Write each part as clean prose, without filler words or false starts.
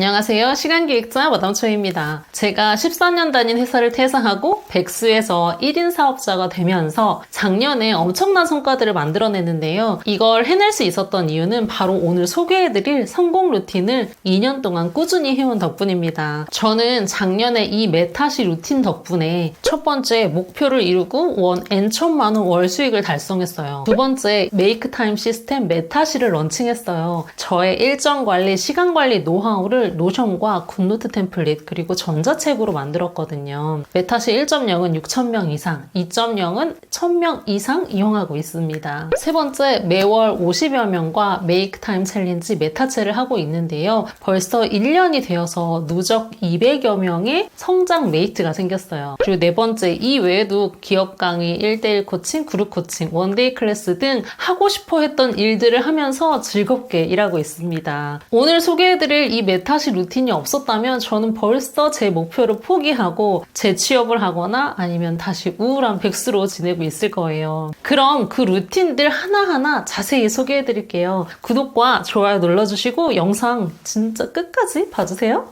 안녕하세요. 시간기획자 마담초입니다. 제가 14년 다닌 회사를 퇴사하고 백수에서 1인 사업자가 되면서 작년에 엄청난 성과들을 만들어냈는데요. 이걸 해낼 수 있었던 이유는 바로 오늘 소개해드릴 성공 루틴을 2년 동안 꾸준히 해온 덕분입니다. 저는 작년에 이 메타시 루틴 덕분에 첫 번째 목표를 이루고 원 N천만 원 월 수익을 달성했어요. 두 번째 메이크 타임 시스템 메타시를 런칭했어요. 저의 일정 관리, 시간 관리 노하우를 노션과 굿노트 템플릿 그리고 전자책으로 만들었거든요. 메타시 1.0은 6,000명 이상, 2.0은 1,000명 이상 이용하고 있습니다. 세 번째, 매월 50여 명과 메이크 타임 챌린지 메타체를 하고 있는데요. 벌써 1년이 되어서 누적 200여 명의 성장 메이트가 생겼어요. 그리고 네 번째, 이 외에도 기업 강의, 1대1 코칭, 그룹 코칭, 원데이 클래스 등 하고 싶어 했던 일들을 하면서 즐겁게 일하고 있습니다. 오늘 소개해드릴 이 메타시 루틴이 없었다면 저는 벌써 제 목표를 포기하고 재취업을 하거나 아니면 다시 우울한 백수로 지내고 있을 거예요. 그럼 그 루틴들 하나하나 자세히 소개해드릴게요. 구독과 좋아요 눌러주시고 영상 진짜 끝까지 봐주세요.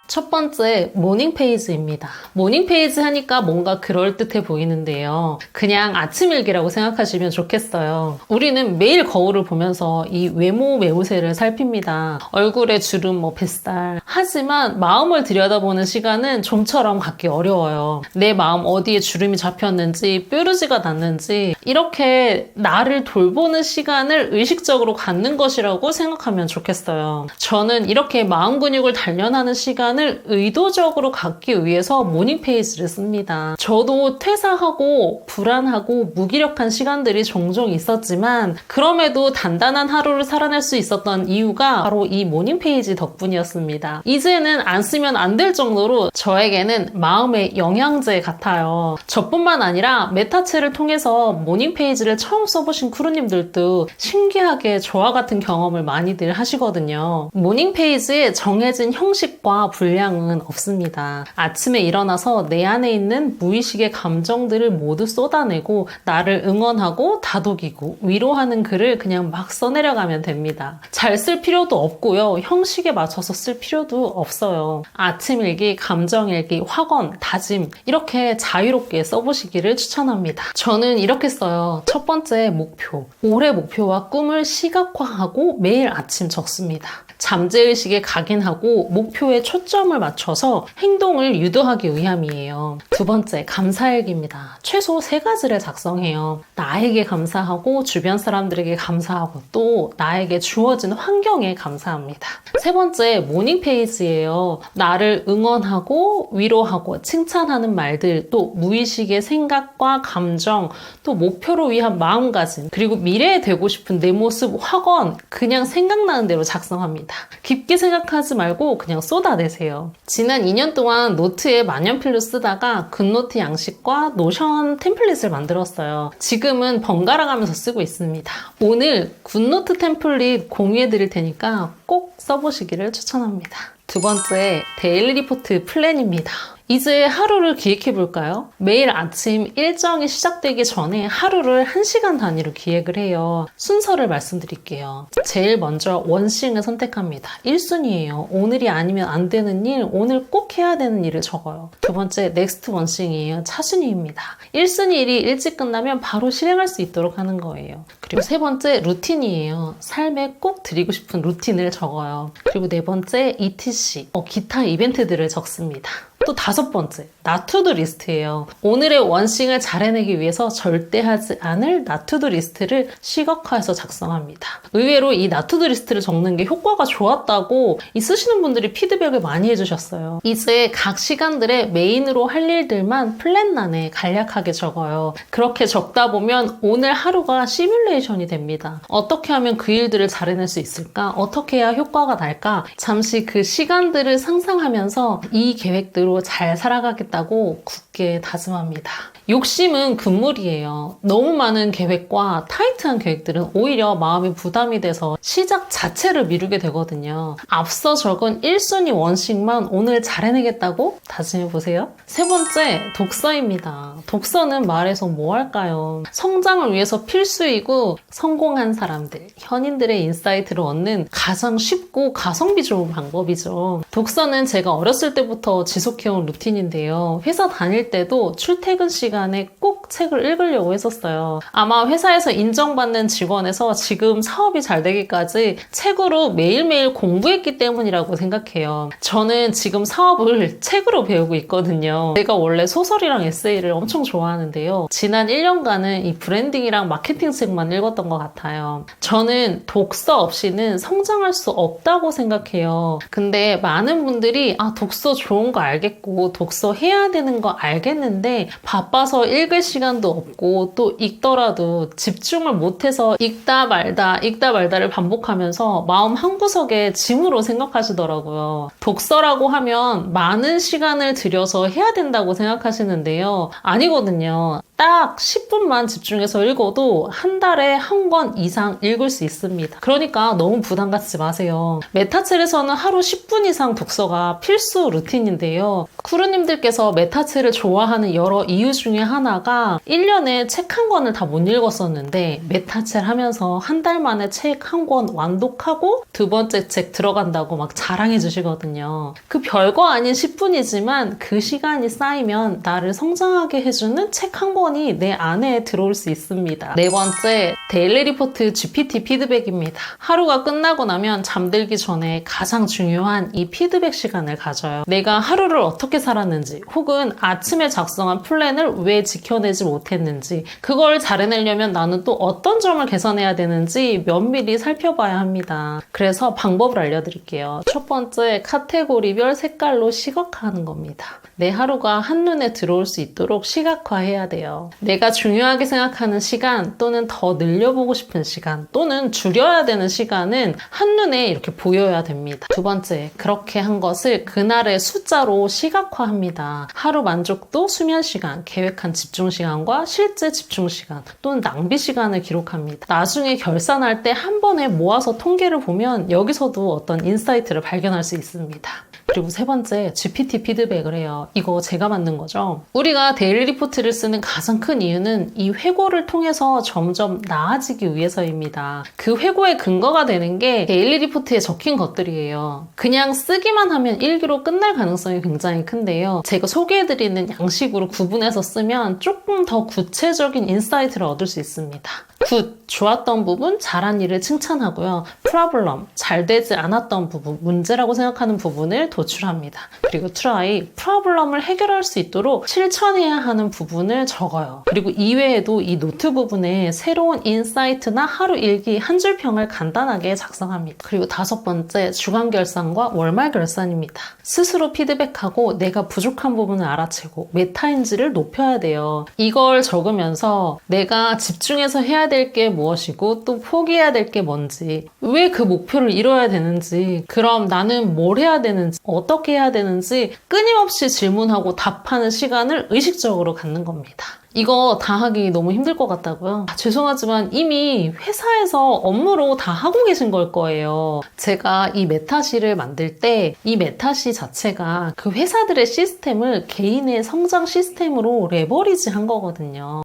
첫 번째, 모닝 페이지입니다. 모닝 페이지 하니까 뭔가 그럴듯해 보이는데요. 그냥 아침 일기라고 생각하시면 좋겠어요. 우리는 매일 거울을 보면서 이 외모 매우새를 살핍니다. 얼굴에 주름, 뱃살. 하지만 마음을 들여다보는 시간은 좀처럼 갖기 어려워요. 내 마음 어디에 주름이 잡혔는지, 뾰루지가 났는지 이렇게 나를 돌보는 시간을 의식적으로 갖는 것이라고 생각하면 좋겠어요. 저는 이렇게 마음 근육을 단련하는 시간을 의도적으로 갖기 위해서 모닝 페이지를 씁니다. 저도 퇴사하고 불안하고 무기력한 시간들이 종종 있었지만 그럼에도 단단한 하루를 살아낼 수 있었던 이유가 바로 이 모닝 페이지 덕분이었습니다. 이제는 안 쓰면 안 될 정도로 저에게는 마음의 영양제 같아요. 저뿐만 아니라 메타체를 통해서 모닝 페이지를 처음 써보신 크루님들도 신기하게 저와 같은 경험을 많이들 하시거든요. 모닝 페이지에 정해진 형식과 분량은 없습니다. 아침에 일어나서 내 안에 있는 무의식의 감정들을 모두 쏟아내고 나를 응원하고 다독이고 위로하는 글을 그냥 막 써내려가면 됩니다. 잘 쓸 필요도 없고요. 형식에 맞춰서 쓸 필요도 없어요. 아침일기, 감정일기, 확언, 다짐 이렇게 자유롭게 써보시기를 추천합니다. 저는 이렇게 써요. 첫 번째, 목표. 올해 목표와 꿈을 시각화하고 매일 아침 적습니다. 잠재의식에 각인하고 목표에 초점을 맞춰서 행동을 유도하기 위함이에요. 두 번째, 감사일기입니다. 최소 3가지를 작성해요. 나에게 감사하고 주변 사람들에게 감사하고 또 나에게 주어진 환경에 감사합니다. 세 번째, 모닝 페이지예요. 나를 응원하고 위로하고 칭찬하는 말들, 또 무의식의 생각과 감정, 또 목표를 위한 마음가짐, 그리고 미래에 되고 싶은 내 모습 확언, 그냥 생각나는 대로 작성합니다. 깊게 생각하지 말고 그냥 쏟아내세요. 지난 2년 동안 노트에 만년필로 쓰다가 굿노트 양식과 노션 템플릿을 만들었어요. 지금은 번갈아 가면서 쓰고 있습니다. 오늘 굿노트 템플릿 공유해 드릴 테니까 꼭 써보시기를 추천합니다. 두 번째, 데일리 리포트 플랜입니다. 이제 하루를 기획해 볼까요? 매일 아침 일정이 시작되기 전에 하루를 1시간 단위로 기획을 해요. 순서를 말씀드릴게요. 제일 먼저 원싱을 선택합니다. 1순위예요. 오늘이 아니면 안 되는 일, 오늘 꼭 해야 되는 일을 적어요. 두 번째, 넥스트 원싱이에요. 차순위입니다. 1순위 일이 일찍 끝나면 바로 실행할 수 있도록 하는 거예요. 그리고 세 번째, 루틴이에요. 삶에 꼭 드리고 싶은 루틴을 적어요. 그리고 네 번째, ETC, 기타 이벤트들을 적습니다. 또 다섯 번째, 나투두 리스트예요. 오늘의 원싱을 잘 해내기 위해서 절대 하지 않을 나투두 리스트를 시각화해서 작성합니다. 의외로 이 나투두 리스트를 적는 게 효과가 좋았다고 쓰시는 분들이 피드백을 많이 해주셨어요. 이제 각 시간들에 메인으로 할 일들만 플랜란에 간략하게 적어요. 그렇게 적다 보면 오늘 하루가 시뮬레이션이 됩니다. 어떻게 하면 그 일들을 잘 해낼 수 있을까? 어떻게 해야 효과가 날까? 잠시 그 시간들을 상상하면서 이 계획대로 잘 살아가겠다고 굳게 다짐합니다. 욕심은 금물이에요. 너무 많은 계획과 타이트한 계획들은 오히려 마음이 부담이 돼서 시작 자체를 미루게 되거든요. 앞서 적은 1순위 원칙만 오늘 잘 해내겠다고 다짐해보세요. 세 번째, 독서입니다. 독서는 말해서 뭐 할까요? 성장을 위해서 필수이고 성공한 사람들, 현인들의 인사이트를 얻는 가장 쉽고 가성비 좋은 방법이죠. 독서는 제가 어렸을 때부터 지속해온 루틴인데요. 회사 다닐 때도 출퇴근 시간에 꼭 책을 읽으려고 했었어요. 아마 회사에서 인정받는 직원에서 지금 사업이 잘 되기까지 책으로 매일매일 공부했기 때문이라고 생각해요. 저는 지금 사업을 책으로 배우고 있거든요. 제가 원래 소설이랑 에세이를 엄청 좋아하는데요. 지난 1년간은 이 브랜딩이랑 마케팅 책만 읽었던 것 같아요. 저는 독서 없이는 성장할 수 없다고 생각해요. 근데 많은 분들이 독서 좋은 거 알겠고 독서 해야 되는 거 알겠는데 바빠서 읽을 시간도 없고 또 읽더라도 집중을 못해서 읽다 말다를 반복하면서 마음 한구석에 짐으로 생각하시더라고요. 독서라고 하면 많은 시간을 들여서 해야 된다고 생각하시는데요. 아니거든요. 딱 10분만 집중해서 읽어도 한 달에 한 권 이상 읽을 수 있습니다. 그러니까 너무 부담 갖지 마세요. 메타첼에서는 하루 10분 이상 독서가 필수 루틴인데요. 크루님들께서 메타첼을 좋아하는 여러 이유 중에 하나가 1년에 책 한 권을 다 못 읽었었는데 메타첼 하면서 한 달 만에 책 한 권 완독하고 두 번째 책 들어간다고 막 자랑해 주시거든요. 그 별거 아닌 10분이지만 그 시간이 쌓이면 나를 성장하게 해주는 책 한 권이 내 안에 들어올 수 있습니다. 네 번째, 데일리 리포트 GPT 피드백입니다. 하루가 끝나고 나면 잠들기 전에 가장 중요한 이 피드백 시간을 가져요. 내가 하루를 어떻게 살았는지 혹은 아침에 작성한 플랜을 왜 지켜내지 못했는지 그걸 잘 해내려면 나는 또 어떤 점을 개선해야 되는지 면밀히 살펴봐야 합니다. 그래서 방법을 알려드릴게요. 첫 번째, 카테고리별 색깔로 시각화하는 겁니다. 내 하루가 한눈에 들어올 수 있도록 시각화해야 돼요. 내가 중요하게 생각하는 시간 또는 더 늘려보고 싶은 시간 또는 줄여야 되는 시간은 한눈에 이렇게 보여야 됩니다. 두 번째, 그렇게 한 것을 그날의 숫자로 시각화합니다. 하루 만족도, 수면 시간, 계획한 집중 시간과 실제 집중 시간 또는 낭비 시간을 기록합니다. 나중에 결산할 때 한 번에 모아서 통계를 보면 여기서도 어떤 인사이트를 발견할 수 있습니다. 그리고 세 번째, GPT 피드백을 해요. 이거 제가 만든 거죠. 우리가 데일리 리포트를 쓰는 가장 큰 이유는 이 회고를 통해서 점점 나아지기 위해서입니다. 그 회고의 근거가 되는 게 데일리 리포트에 적힌 것들이에요. 그냥 쓰기만 하면 일기로 끝날 가능성이 굉장히 큰데요. 제가 소개해드리는 양식으로 구분해서 쓰면 조금 더 구체적인 인사이트를 얻을 수 있습니다. 굿, 좋았던 부분, 잘한 일을 칭찬하고요. 프로블럼, 잘 되지 않았던 부분, 문제라고 생각하는 부분을 도출합니다. 그리고 트라이, 프로블럼을 해결할 수 있도록 실천해야 하는 부분을 적어요. 그리고 이외에도 이 노트 부분에 새로운 인사이트나 하루 일기 한 줄 평을 간단하게 작성합니다. 그리고 다섯 번째, 주간 결산과 월말 결산입니다. 스스로 피드백하고 내가 부족한 부분을 알아채고 메타인지를 높여야 돼요. 이걸 적으면서 내가 집중해서 해야 될 게 무엇이고 또 포기해야 될 게 뭔지, 왜 그 목표를 이뤄야 되는지, 그럼 나는 뭘 해야 되는지, 어떻게 해야 되는지 끊임없이 질문하고 답하는 시간을 의식적으로 갖는 겁니다. 이거 다 하기 너무 힘들 것 같다고요? 죄송하지만 이미 회사에서 업무로 다 하고 계신 걸 거예요. 제가 이 메타시를 만들 때 이 메타시 자체가 그 회사들의 시스템을 개인의 성장 시스템으로 레버리지 한 거거든요.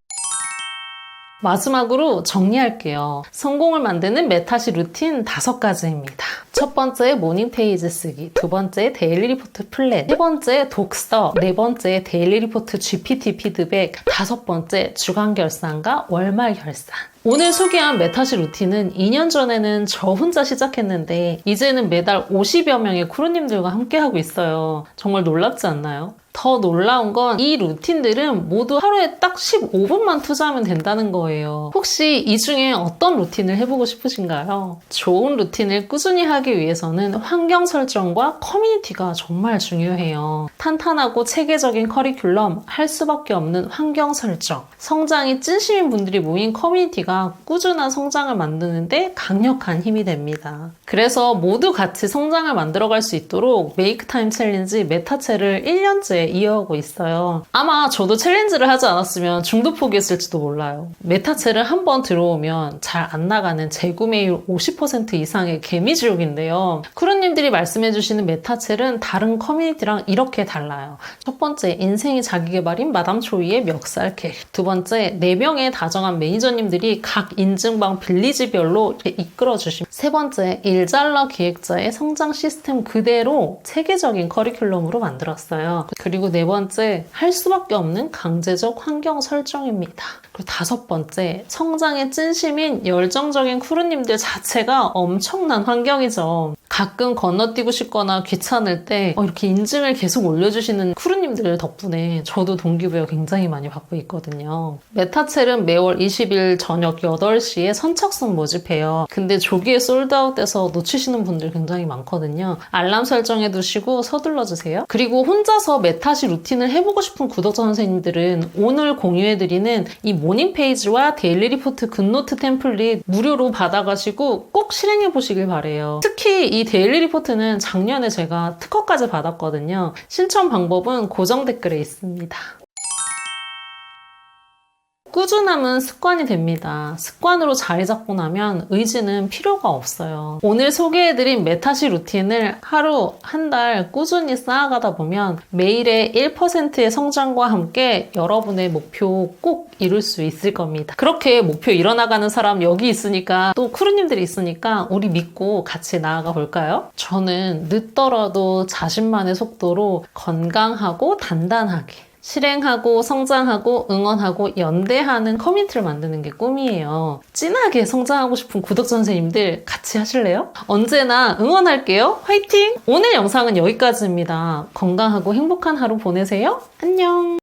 마지막으로 정리할게요. 성공을 만드는 메타시 루틴 5가지입니다. 첫 번째, 모닝 페이지 쓰기. 두 번째, 데일리 리포트 플랜. 세 번째, 독서. 네 번째, 데일리 리포트 GPT 피드백. 다섯 번째, 주간 결산과 월말 결산. 오늘 소개한 메타시 루틴은 2년 전에는 저 혼자 시작했는데 이제는 매달 50여 명의 크루님들과 함께하고 있어요. 정말 놀랍지 않나요? 더 놀라운 건 이 루틴들은 모두 하루에 딱 15분만 투자하면 된다는 거예요. 혹시 이 중에 어떤 루틴을 해보고 싶으신가요? 좋은 루틴을 꾸준히 하기 위해서는 환경 설정과 커뮤니티가 정말 중요해요. 탄탄하고 체계적인 커리큘럼, 할 수밖에 없는 환경 설정, 성장이 찐심인 분들이 모인 커뮤니티가 메타체가 꾸준한 성장을 만드는데 강력한 힘이 됩니다. 그래서 모두 같이 성장을 만들어갈 수 있도록 메이크타임 챌린지 메타체를 1년째 이어오고 있어요. 아마 저도 챌린지를 하지 않았으면 중도 포기했을지도 몰라요. 메타체를 한번 들어오면 잘 안 나가는 재구매율 50% 이상의 개미지옥인데요. 쿠루님들이 말씀해주시는 메타첼은 다른 커뮤니티랑 이렇게 달라요. 첫 번째, 인생이 자기계발인 마담 초이의 멱살캐. 두 번째, 4명의 다정한 매니저님들이 각 인증방 빌리지별로 이끌어주심. 세 번째, 일잘러 기획자의 성장 시스템 그대로 체계적인 커리큘럼으로 만들었어요. 그리고 네 번째, 할 수밖에 없는 강제적 환경 설정입니다. 그리고 다섯 번째, 성장의 찐심인 열정적인 쿠루님들 자체가 엄청난 환경이죠. 가끔 건너뛰고 싶거나 귀찮을 때 이렇게 인증을 계속 올려주시는 쿠루님들 덕분에 저도 동기부여 굉장히 많이 받고 있거든요. 메타첼은 매월 20일 저녁 8시에 선착순 모집해요. 근데 조기에 솔드아웃돼서 놓치시는 분들 굉장히 많거든요. 알람 설정해 두시고 서둘러주세요. 그리고 혼자서 메타시 루틴을 해보고 싶은 구독자 선생님들은 오늘 공유해드리는 이 모닝 페이지와 데일리 리포트 굿노트 템플릿 무료로 받아가시고 꼭 실행해보시길 바래요. 특히 이 데일리 리포트는 작년에 제가 특허까지 받았거든요. 신청 방법은 고정 댓글에 있습니다. 꾸준함은 습관이 됩니다. 습관으로 자리 잡고 나면 의지는 필요가 없어요. 오늘 소개해드린 메타시 루틴을 하루, 한 달 꾸준히 쌓아가다 보면 매일의 1%의 성장과 함께 여러분의 목표 꼭 이룰 수 있을 겁니다. 그렇게 목표 이뤄나가는 사람 여기 있으니까 또 쿠루님들이 있으니까 우리 믿고 같이 나아가 볼까요? 저는 늦더라도 자신만의 속도로 건강하고 단단하게 실행하고 성장하고 응원하고 연대하는 커뮤니티를 만드는 게 꿈이에요. 진하게 성장하고 싶은 구독자 선생님들 같이 하실래요? 언제나 응원할게요. 화이팅! 오늘 영상은 여기까지입니다. 건강하고 행복한 하루 보내세요. 안녕!